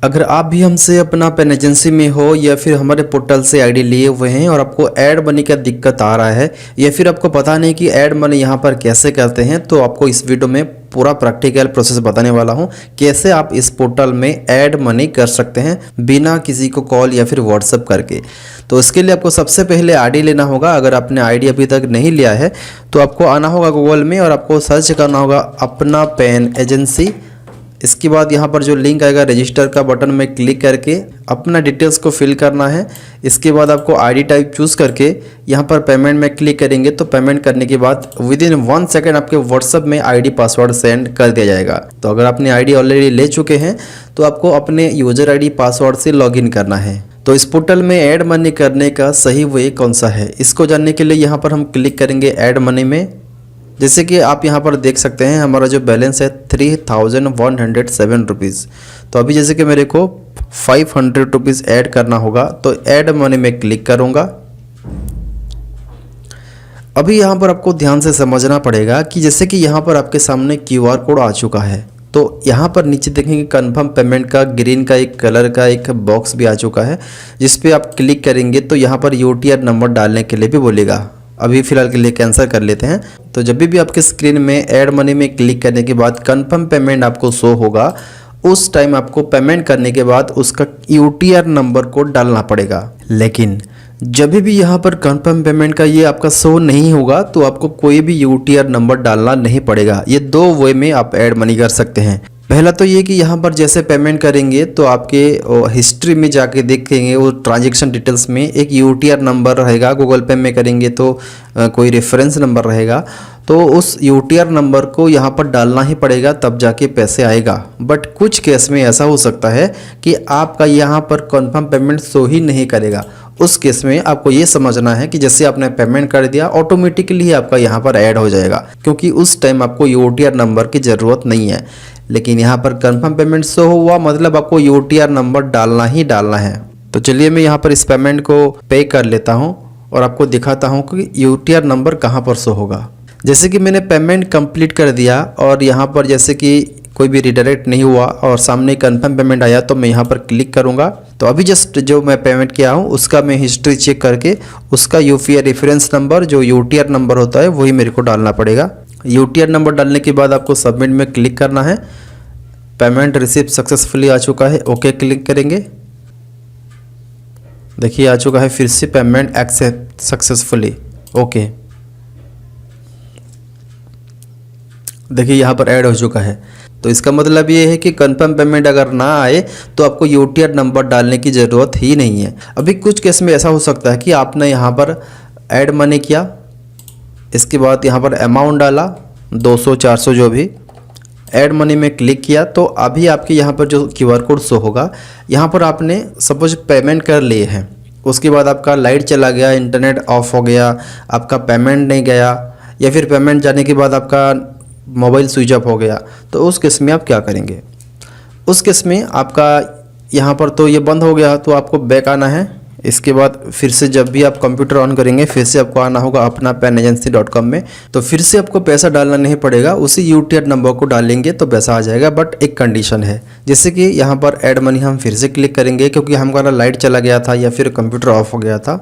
अगर आप भी हमसे अपना पेन एजेंसी में हो या फिर हमारे पोर्टल से आईडी लिए हुए हैं और आपको ऐड मनी का दिक्कत आ रहा है या फिर आपको पता नहीं कि ऐड मनी यहाँ पर कैसे करते हैं, तो आपको इस वीडियो में पूरा प्रैक्टिकल प्रोसेस बताने वाला हूँ कैसे आप इस पोर्टल में ऐड मनी कर सकते हैं बिना किसी को कॉल या फिर व्हाट्सएप करके। तो इसके लिए आपको सबसे पहले आईडी लेना होगा। अगर आपने आईडी अभी तक नहीं लिया है तो आपको आना होगा गूगल में और आपको सर्च करना होगा अपना पेन एजेंसी। इसके बाद यहाँ पर जो लिंक आएगा रजिस्टर का बटन में क्लिक करके अपना डिटेल्स को फिल करना है। इसके बाद आपको आईडी टाइप चूज़ करके यहाँ पर पेमेंट में क्लिक करेंगे तो पेमेंट करने के बाद विदिन 1 सेकेंड आपके व्हाट्सएप में आईडी पासवर्ड सेंड कर दिया जाएगा। तो अगर आपने आईडी ऑलरेडी ले चुके हैं तो आपको अपने यूजर आईडी पासवर्ड से लॉगिन करना है। तो इस पोर्टल में ऐड मनी करने का सही वे कौन सा है, इसको जानने के लिए यहाँ पर हम क्लिक करेंगे ऐड मनी में। जैसे कि आप यहाँ पर देख सकते हैं हमारा जो बैलेंस है 3107 रुपीज़। तो अभी जैसे कि मेरे को 500 रुपीज़ ऐड करना होगा तो ऐड मनी में क्लिक करूँगा। अभी यहाँ पर आपको ध्यान से समझना पड़ेगा कि जैसे कि यहाँ पर आपके सामने QR कोड आ चुका है, तो यहाँ पर नीचे देखेंगे कन्फर्म पेमेंट का ग्रीन का एक कलर का एक बॉक्स भी आ चुका है, जिस पे आप क्लिक करेंगे तो यहाँ पर UTR नंबर डालने के लिए भी बोलेगा। अभी फ़िलहाल के लिए कैंसिल कर लेते हैं। तो जब भी आपके स्क्रीन में ऐड मनी में क्लिक करने के बाद कन्फर्म पेमेंट आपको शो होगा, उस टाइम आपको पेमेंट करने के बाद उसका UTR नंबर को डालना पड़ेगा। लेकिन जब भी यहाँ पर कन्फर्म पेमेंट का ये आपका शो नहीं होगा तो आपको कोई भी UTR नंबर डालना नहीं पड़ेगा। ये 2 वे में आप ऐड मनी कर सकते हैं। पहला तो ये कि यहाँ पर जैसे पेमेंट करेंगे तो आपके हिस्ट्री में जाके देखेंगे वो ट्रांजैक्शन डिटेल्स में एक UTR नंबर रहेगा। गूगल पे में करेंगे तो कोई रेफरेंस नंबर रहेगा, तो उस UTR नंबर को यहाँ पर डालना ही पड़ेगा तब जाके पैसे आएगा। बट कुछ केस में ऐसा हो सकता है कि आपका यहाँ पर कन्फर्म पेमेंट शो ही नहीं करेगा। उस केस में आपको ये समझना है कि जैसे आपने पेमेंट कर दिया ऑटोमेटिकली आपका यहाँ पर ऐड हो जाएगा, क्योंकि उस टाइम आपको UTR नंबर की ज़रूरत नहीं है। लेकिन यहाँ पर कंफर्म पेमेंट शो हुआ मतलब आपको UTR नंबर डालना ही डालना है। तो चलिए मैं यहाँ पर इस पेमेंट को पे कर लेता हूँ और आपको दिखाता हूँ कि UTR नंबर कहाँ पर शो होगा। जैसे कि मैंने पेमेंट कंप्लीट कर दिया और यहाँ पर जैसे कि कोई भी रिडायरेक्ट नहीं हुआ और सामने कंफर्म पेमेंट आया तो मैं यहाँ पर क्लिक करूँगा। तो अभी जस्ट जो मैं पेमेंट किया हूँ उसका मैं हिस्ट्री चेक करके उसका UPI रेफरेंस नंबर जो UTR नंबर होता है वही मेरे को डालना पड़ेगा। UTR नंबर डालने के बाद आपको सबमिट में क्लिक करना है। पेमेंट रिसीव सक्सेसफुली आ चुका है, ओके क्लिक करेंगे। देखिए आ चुका है फिर से पेमेंट एक्सेप्ट सक्सेसफुली, ओके। देखिए यहाँ पर ऐड हो चुका है। तो इसका मतलब ये है कि कंफर्म पेमेंट अगर ना आए तो आपको UTR नंबर डालने की ज़रूरत ही नहीं है। अभी कुछ केस में ऐसा हो सकता है कि आपने यहाँ पर ऐड मनी किया, इसके बाद यहाँ पर अमाउंट डाला 200-400 जो भी, ऐड मनी में क्लिक किया तो अभी आपके यहाँ पर जो QR कोड शो होगा, यहाँ पर आपने सपोज पेमेंट कर लिए हैं, उसके बाद आपका लाइट चला गया, इंटरनेट ऑफ हो गया, आपका पेमेंट नहीं गया या फिर पेमेंट जाने के बाद आपका मोबाइल स्विच ऑफ हो गया, तो उस केस में आप क्या करेंगे? उस केस में आपका यहाँ पर तो ये बंद हो गया तो आपको बैक आना है। इसके बाद फिर से जब भी आप कंप्यूटर ऑन करेंगे फिर से आपको आना होगा अपना penagency.com में। तो फिर से आपको पैसा डालना नहीं पड़ेगा, उसी UTR नंबर को डालेंगे तो पैसा आ जाएगा। बट एक कंडीशन है, जैसे कि यहाँ पर ऐड मनी हम फिर से क्लिक करेंगे क्योंकि हमारा लाइट चला गया था या फिर कंप्यूटर ऑफ हो गया था।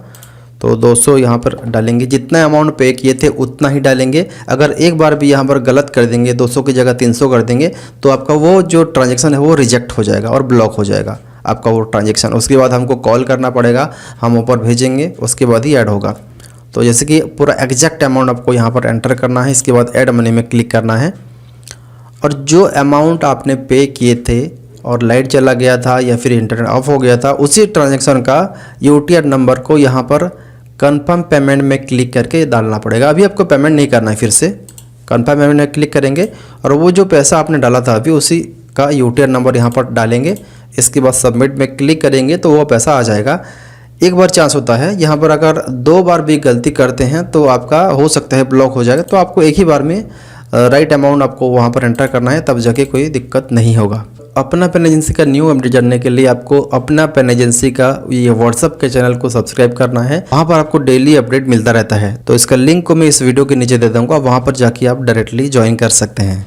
तो 200 यहाँ पर डालेंगे, जितना अमाउंट पे किए थे उतना ही डालेंगे। अगर एक बार भी यहाँ पर गलत कर देंगे 200 की जगह 300 कर देंगे तो आपका वो जो ट्रांजैक्शन है वो रिजेक्ट हो जाएगा और ब्लॉक हो जाएगा आपका वो ट्रांजैक्शन। उसके बाद हमको कॉल करना पड़ेगा, हम ऊपर भेजेंगे, उसके बाद ही ऐड होगा। तो जैसे कि पूरा एग्जैक्ट अमाउंट आपको यहाँ पर एंटर करना है, इसके बाद ऐड मनी में क्लिक करना है और जो अमाउंट आपने पे किए थे और लाइट चला गया था या फिर इंटरनेट ऑफ हो गया था उसी ट्रांजैक्शन का UTR नंबर को यहाँ पर कन्फर्म पेमेंट में क्लिक करके डालना पड़ेगा। अभी आपको पेमेंट नहीं करना है, फिर से कन्फर्म पेमेंट में क्लिक करेंगे और वो जो पैसा आपने डाला था अभी उसी का UTR नंबर यहाँ पर डालेंगे। इसके बाद सबमिट में क्लिक करेंगे तो वो पैसा आ जाएगा। एक बार चांस होता है, यहाँ पर अगर 2 बार भी गलती करते हैं तो आपका हो सकता है ब्लॉक हो जाएगा। तो आपको एक ही बार में राइट अमाउंट आपको वहाँ पर एंटर करना है, तब जाके कोई दिक्कत नहीं होगा। अपना पेन एजेंसी का न्यू अपडेट जानने के लिए आपको अपना पेन एजेंसी का ये व्हाट्सअप के चैनल को सब्सक्राइब करना है। वहाँ पर आपको डेली अपडेट मिलता रहता है। तो इसका लिंक को मैं इस वीडियो के नीचे दे दूँगा, वहाँ पर जाके आप डायरेक्टली ज्वाइन कर सकते हैं।